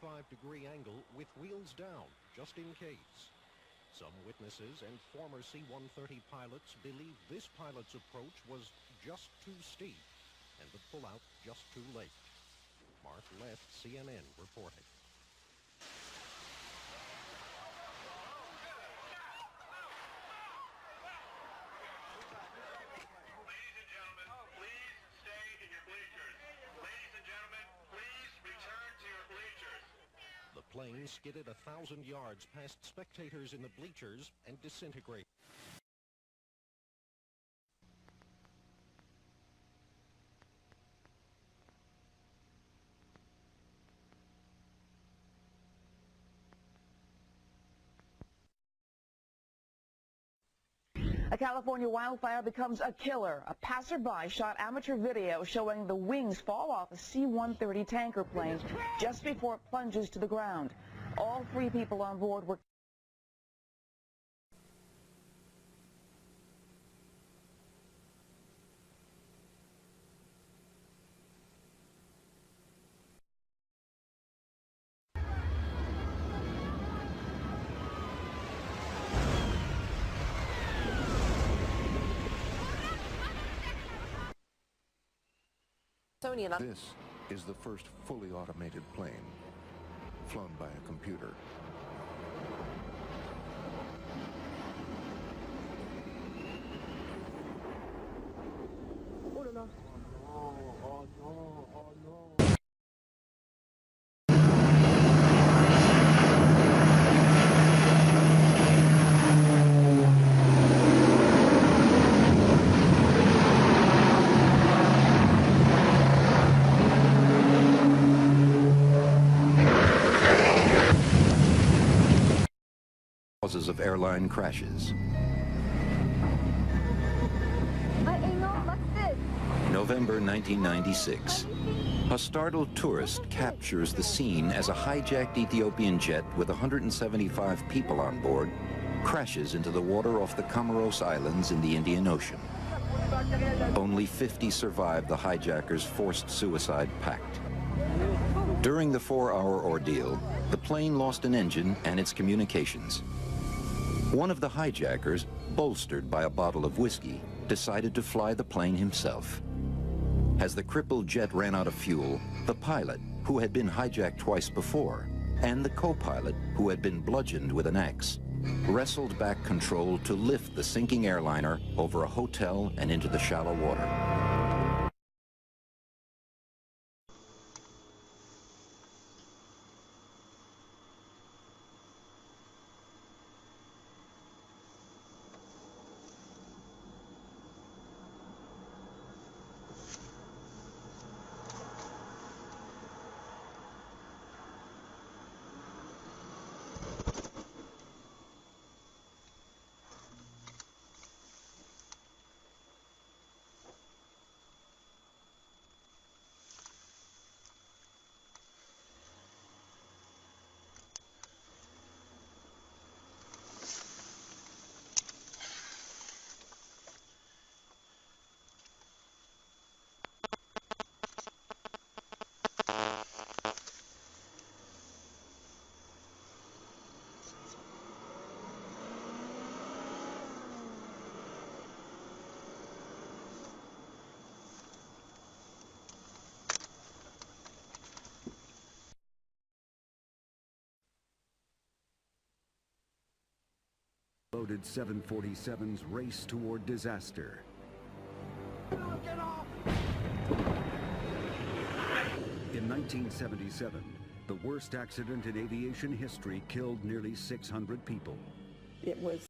45-degree angle with wheels down, just in case. Some witnesses and former C-130 pilots believe this pilot's approach was just too steep and the pullout just too late. Mark Left, CNN, reporting. Ladies and gentlemen, please stay in your bleachers. Ladies and gentlemen, please return to your bleachers. The plane skidded 1,000 yards past spectators in the bleachers and disintegrated. A California wildfire becomes a killer. A passerby shot amateur video showing the wings fall off a C-130 tanker plane just before it plunges to the ground. All 3 people on board were This is the first fully automated plane, flown by a computer. Oh no. Oh no. Oh no. Causes of airline crashes. November 1996. A startled tourist captures the scene as a hijacked Ethiopian jet with 175 people on board crashes into the water off the Comoros Islands in the Indian Ocean. Only 50 survived the hijackers' forced suicide pact. During the 4-hour ordeal, the plane lost an engine and its communications. One of the hijackers, bolstered by a bottle of whiskey, decided to fly the plane himself. As the crippled jet ran out of fuel, the pilot, who had been hijacked twice before, and the co-pilot, who had been bludgeoned with an axe, wrestled back control to lift the sinking airliner over a hotel and into the shallow water. Loaded 747s race toward disaster. Get off! In 1977, the worst accident in aviation history killed nearly 600 people. It was